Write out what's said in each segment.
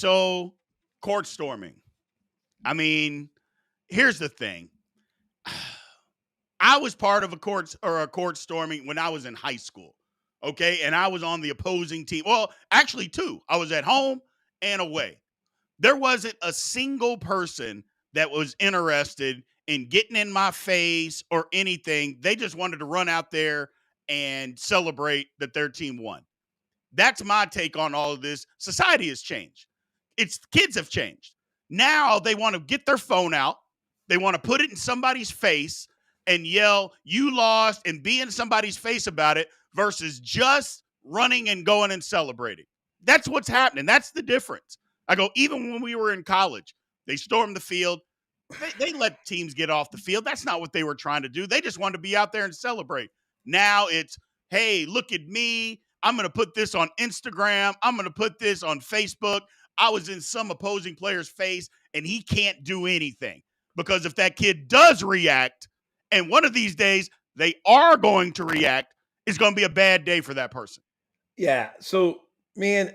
So, court storming. I mean, here's the thing. I was part of a court storming when I was in high school. Okay, and I was on the opposing team. Well, actually, two. I was at home and away. There wasn't a single person that was interested in getting in my face or anything. They just wanted to run out there and celebrate that their team won. That's my take on all of this. Society has changed. It's kids have changed. Now they want to get their phone out. They want to put it in somebody's face and yell, "You lost," and be in somebody's face about it versus just running and going and celebrating. That's what's happening. That's the difference. I go, even when we were in college, they stormed the field. They let teams get off the field. That's not what they were trying to do. They just wanted to be out there and celebrate. Now it's, hey, look at me. I'm going to put this on Instagram. I'm going to put this on Facebook. I was in some opposing player's face, and he can't do anything. Because if that kid does react, and one of these days they are going to react, it's going to be a bad day for that person. Yeah. So, man,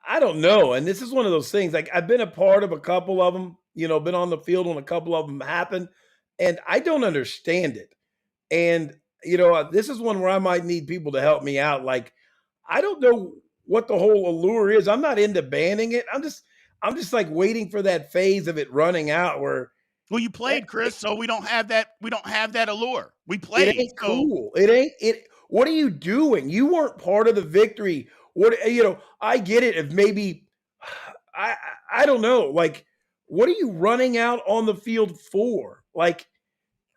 I don't know. And this is one of those things. Like, I've been a part of a couple of them, been on the field when a couple of them happen, and I don't understand it. And, this is one where I might need people to help me out. Like, I don't know what the whole allure is. I'm not into banning it. I'm just like waiting for that phase of it running out where Well, you played, Chris, so we don't have that. We don't have that allure. We it played. ain't So cool. It ain't it. What are you doing? You weren't part of the victory. I get it. If maybe I I don't know. Like, what are you running out on the field for? Like,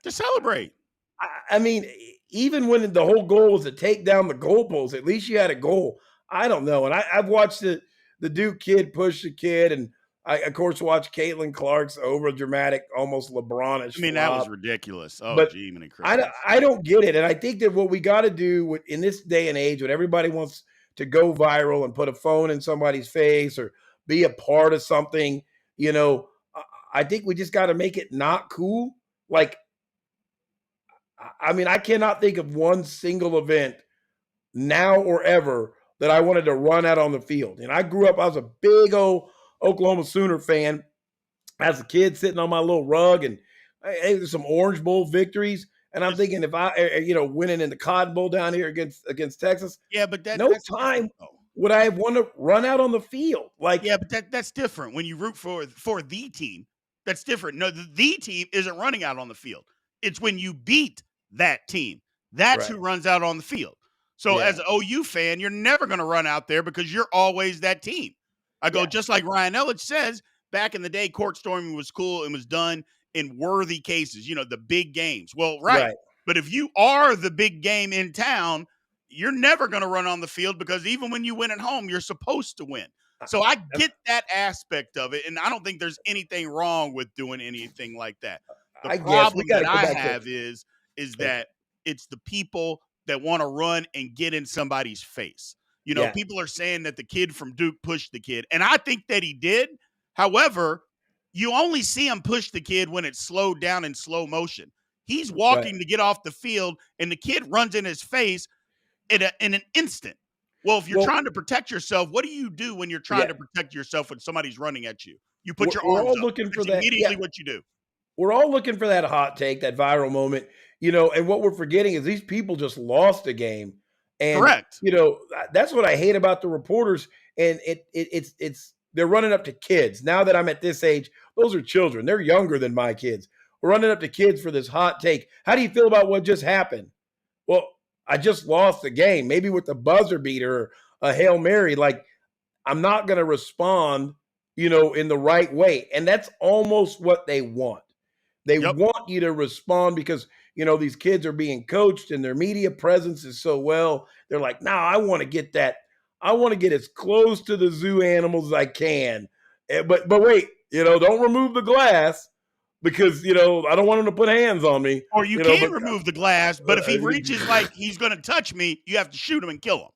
to celebrate. I mean, even when the whole goal was to take down the goalpost, at least you had a goal. I don't know. And I've watched the Duke kid push the kid, and I of course watched Caitlin Clark's over dramatic, almost LeBronish I mean, that was flop. ridiculous. Oh, But gee, many I don't, Christmas. I don't get it. And I think that what we got to do in this day and age when everybody wants to go viral and put a phone in somebody's face or be a part of something, you know, I I think we just got to make it not cool. Like, I mean, I cannot think of one single event now or ever that I wanted to run out on the field. And I grew up, I was a big old Oklahoma Sooner fan as a kid, sitting on my little rug, and hey, there's some Orange Bowl victories. And I'm It's- thinking, if winning in the Cotton Bowl down here against Texas, yeah, but no that's time different though. would I have wanted to run out on the field. Like, Yeah, but that's different. When you root for the team, that's different. No, the team isn't running out on the field. It's when you beat that team. That's right? who runs out on the field. So Yeah, as an OU fan, you're never going to run out there because you're always that team. I go, yeah, just like Ryan Ellich says, back in the day, court storming was cool and was done in worthy cases, the big games. Well, right. right. But if you are the big game in town, you're never going to run on the field because even when you win at home, you're supposed to win. I, So I get that aspect of it, and I don't think there's anything wrong with doing anything like that. The I guess we problem got that to go I back to. have is Okay. that it's the people that want to run and get in somebody's face. Yeah, People are saying that the kid from Duke pushed the kid, and I think that he did. However, you only see him push the kid when it's slowed down in slow motion. He's right. walking to get off the field, and the kid runs in his face in an instant. Well, if you're Well, trying to protect yourself, what do you do when you're trying yeah, to protect yourself when somebody's running at you? You put we're, your we're arms all up. looking for That's that. Yeah, immediately what you do. we're all looking for that hot take, that viral moment, and what we're forgetting is these people just lost a game. And, Correct. that's what I hate about the reporters. And it's they're running up to kids. Now that I'm at this age, those are children. They're younger than my kids. We're running up to kids for this hot take. How do you feel about what just happened? Well, I just lost the game, maybe with a buzzer beater or a Hail Mary. Like, I'm not going to respond, in the right way. And that's almost what they want. They Yep. want you to respond because, these kids are being coached and their media presence is so well. They're like, nah, I want to get that. I want to get as close to the zoo animals as I can. But wait, don't remove the glass because, I don't want them to put hands on me. Or you But can remove the glass, but if he uh, reaches like he's going to touch me, you have to shoot him and kill him.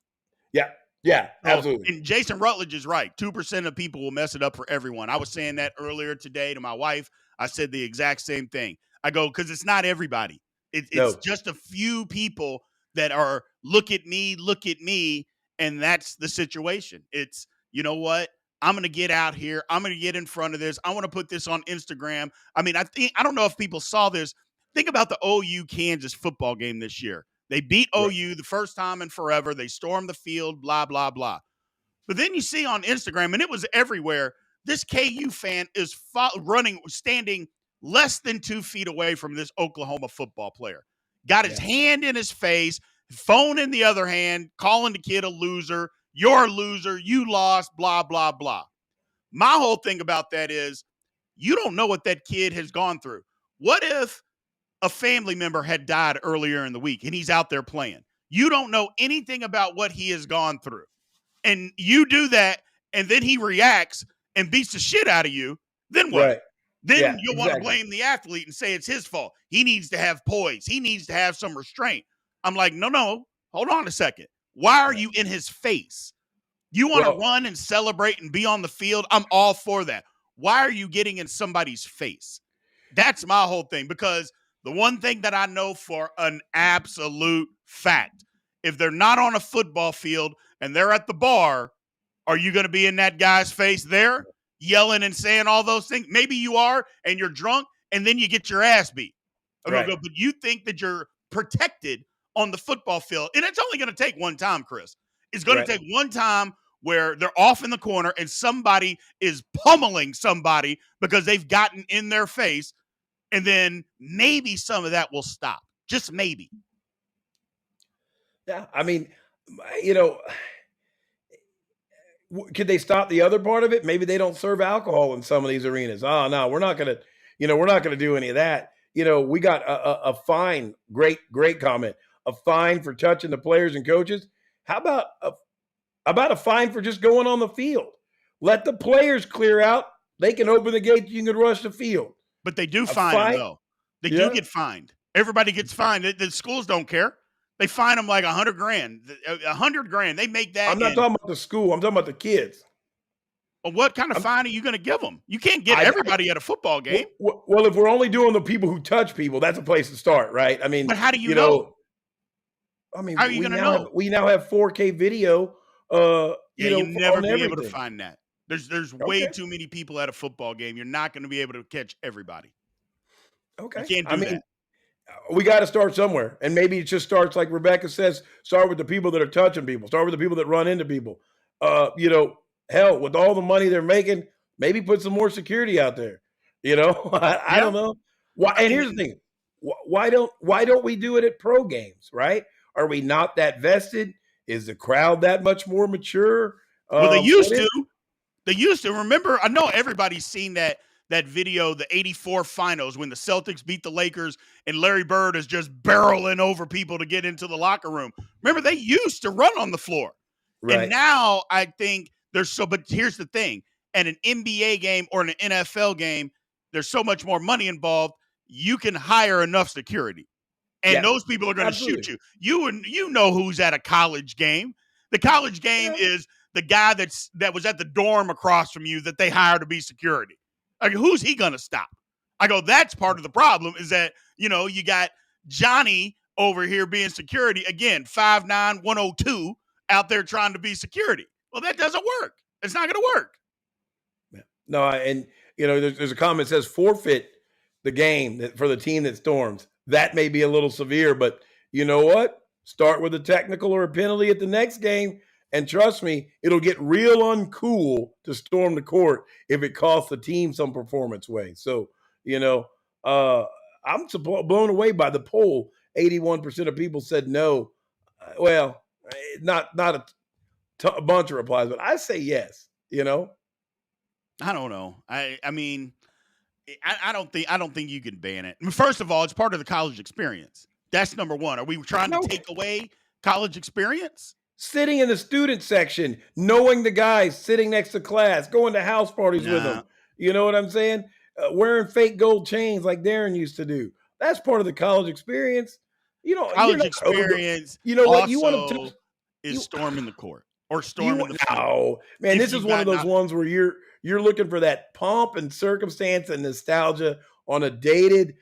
yeah, yeah, So, absolutely. and Jason Rutledge is right. 2% of people will mess it up for everyone. I was saying that earlier today to my wife. I said the exact same thing. I go, because it's not everybody. It's No, just a few people that are look at me, and that's the situation. It's, you know what? I'm going to get out here. I'm going to get in front of this. I want to put this on Instagram. I mean, I don't know if people saw this. Think about the OU Kansas football game this year. They beat Right. OU the first time in forever. They stormed the field, blah, blah, blah. But then you see on Instagram, and it was everywhere, this KU fan is standing less than 2 feet away from this Oklahoma football player. Got his Yeah. hand in his face, phone in the other hand, calling the kid a loser. You're a loser. You lost, blah, blah, blah. My whole thing about that is you don't know what that kid has gone through. What if a family member had died earlier in the week and he's out there playing? You don't know anything about what he has gone through. And you do that, and then he reacts and beats the shit out of you, then what? Right. Then Yeah, you'll want to exactly. blame the athlete and say it's his fault. He needs to have poise. He needs to have some restraint. I'm like, no, hold on a second. Why are Yeah. you in his face? You want to Well, run and celebrate and be on the field? I'm all for that. Why are you getting in somebody's face? That's my whole thing, because the one thing that I know for an absolute fact, if they're not on a football field and they're at the bar, are you going to be in that guy's face there yelling and saying all those things? Maybe you are, and you're drunk, and then you get your ass beat. right. But you think that you're protected on the football field, and it's only going to take one time, Chris. It's going to Right. take one time where they're off in the corner and somebody is pummeling somebody because they've gotten in their face, and then maybe some of that will stop. Just maybe. Yeah. I mean, you know, could they stop the other part of it? Maybe they don't serve alcohol in some of these arenas. Oh no, we're not gonna, we're not gonna do any of that. We got a fine. Great comment. A fine for touching the players and coaches. How about a fine for just going on the field? Let the players clear out. They can open the gate. You can rush the field. But they do A fine them, fine. though. They do Yeah. get fined. Everybody gets fined. The schools don't care. They fine them like $100,000. $100,000. They make that I'm not in. talking about the school. I'm talking about the kids. Well, what kind of I'm, fine are you going to give them? You can't get I, everybody at a football game. well, if we're only doing the people who touch people, that's a place to start, right? I mean, But how do you know? How are you we going to now have know? 4K video, Yeah, you never on be able to everything. find that. There's way Okay, too many people at a football game. You're not going to be able to catch everybody. You okay. can't I do mean, that. we got to start somewhere, and maybe it just starts like Rebecca says. Start with the people that are touching people. Start with the people that run into people. Hell, with all the money they're making, maybe put some more security out there. I Yeah. don't know. Why? I And here's the mean, thing: why don't we do it at pro games? Right? Are we not that vested? Is the crowd that much more mature? well, they What used is? to. They used to. Remember, I know everybody's seen that video, the 84 finals, when the Celtics beat the Lakers and Larry Bird is just barreling over people to get into the locker room. Remember, they used to run on the floor. And Right. now I think but here's the thing. At an NBA game or an NFL game, there's so much more money involved. You can hire enough security, and Yeah. those people are going to shoot Absolutely. you. You know who's at a college game. The college game Yeah. is the guy that was at the dorm across from you that they hire to be security. Like, who's he going to stop? I go, that's part of the problem, is that, you got Johnny over here being security, again, 5'9", 102, out there trying to be security. Well, that doesn't work. It's not going to work. Yeah. No, and there's a comment that says forfeit the game for the team that storms. That may be a little severe, but you know what? Start with a technical or a penalty at the next game, and trust me, it'll get real uncool to storm the court if it costs the team some performance way. So, you know, uh, I'm blown away by the poll. 81% of people said no. Well, not a bunch of replies, but I say yes. I don't know. I mean, I don't think you can ban it. I mean, first of all, it's part of the college experience. That's number one. Are we trying to No, take away college experience? sitting in the student section, knowing the guys sitting next to class, going to house parties with Nah. them. You know what I'm saying? Wearing fake gold chains like Darren used to do. That's part of the college experience. You're College not going to go. experience You know what? You want to touch also is you. storming the court or You storming the field. no man. If This is you one of got those not ones where you're looking for that pomp and circumstance and nostalgia on a dated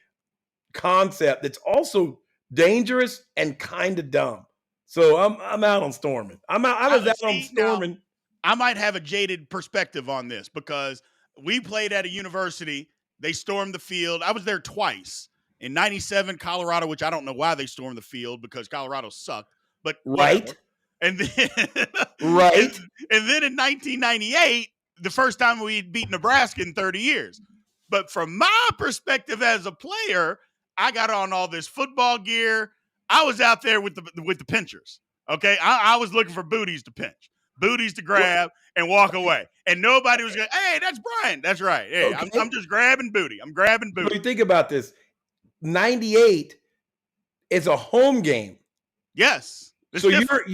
concept that's also dangerous and kind of dumb. So I'm out on storming. I was out on see now, storming. I might have a jaded perspective on this because we played at a university. They stormed the field. I was there twice. In 97, Colorado, which I don't know why they stormed the field because Colorado sucked, but Right, whatever. And then, and, right. and then in 1998, the first time we beat Nebraska in 30 years. But from my perspective as a player, I got on all this football gear. I was out there with the pinchers. Okay, I was looking for booties to pinch, booties to What? grab, and walk away. And nobody was going, hey, that's Brian. That's right. Hey, I'm Okay. just grabbing booty. I'm grabbing Let me booty. think about this. 98 is a home game. Yes, it's So different.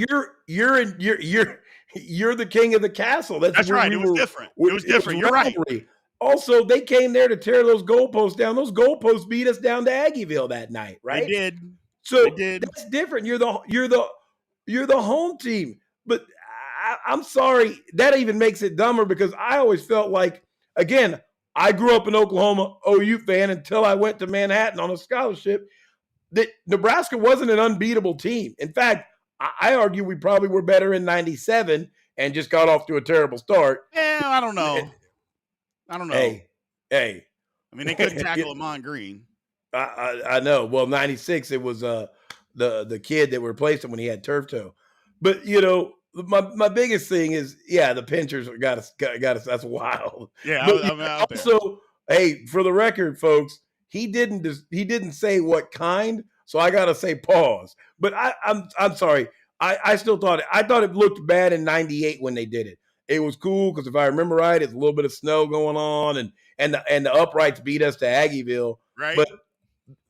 you're the king of the castle. That's That's where right. we It was were. different. It was It was different. You're right. rivalry. Also, they came there to tear those goalposts down. Those goalposts beat us down to Aggieville that night, They right? did. They So did. that's different. You're the home team. But I'm sorry, that even makes it dumber because I always felt like, again, I grew up an Oklahoma OU fan until I went to Manhattan on a scholarship. That Nebraska wasn't an unbeatable team. In fact, I argue we probably were better in '97 and just got off to a terrible start. Yeah, I don't know. I don't know. Hey, hey, I mean, they couldn't tackle Amon Green. I know. Well, '96 it was the kid that replaced him when he had turf toe. But my biggest thing is the pinchers got us. That's wild. Yeah, But I'm out there. also, hey, for the record, folks, he didn't say what kind, so I gotta say pause. But I'm sorry. I still thought it looked bad in '98 when they did it. It was cool because if I remember right, it's a little bit of snow going on, and the uprights beat us to Aggieville. Right? But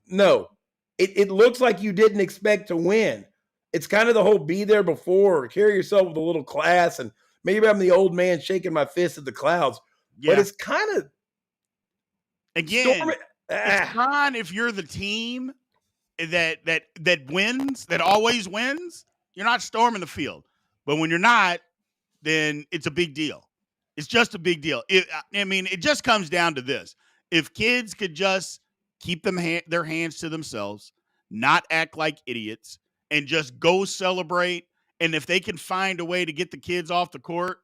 no, it looks like you didn't expect to win. It's kind of the whole be there before or carry yourself with a little class. And maybe I'm the old man shaking my fist at the clouds, but Yeah. it's kind of Again, storming. it's fine if you're the team that wins, that always wins. You're not storming the field. But when you're not, then it's a big deal. It's just a big deal. I mean, it just comes down to this. If kids could just keep their hands to themselves, not act like idiots, and just go celebrate, and if they can find a way to get the kids off the court,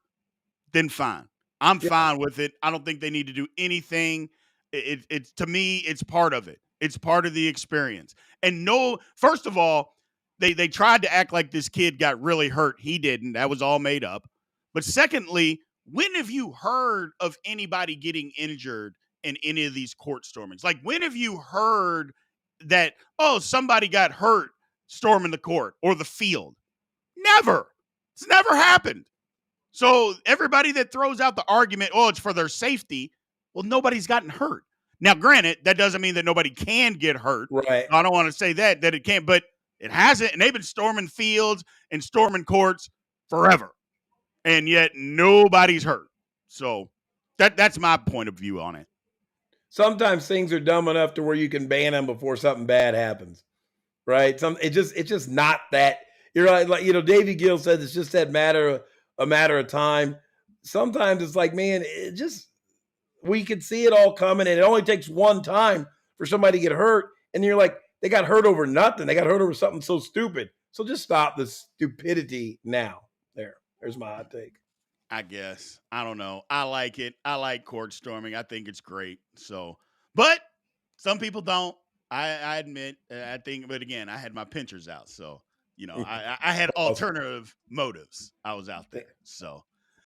then fine. I'm Yeah, fine with it. I don't think they need to do anything. It's to me, it's part of it. It's part of the experience. And no, first of all, they tried to act like this kid got really hurt. He didn't. That was all made up. But secondly, when have you heard of anybody getting injured in any of these court stormings? Like, when have you heard that, oh, somebody got hurt storming the court or the field? Never. It's never happened. So everybody that throws out the argument, oh, it's for their safety, well, nobody's gotten hurt. Now, granted, that doesn't mean that nobody can get hurt. right. I don't want to say that it can't, but it hasn't. And they've been storming fields and storming courts forever, and yet nobody's hurt. So that's my point of view on it. Sometimes things are dumb enough to where you can ban them before something bad happens, right? It's just not that. You're right, like Davy Gill said, it's just that a matter of time. Sometimes it's like, man, it just we can see it all coming, and it only takes one time for somebody to get hurt, and you're like, they got hurt over nothing. They got hurt over something so stupid. So just stop the stupidity now. There's my hot take. I guess. I don't know. I like it. I like court storming. I think it's great. So, but some people don't. I admit. I think, but again, I had my pinchers out, so I had Awesome. alternative motives. I was out there, so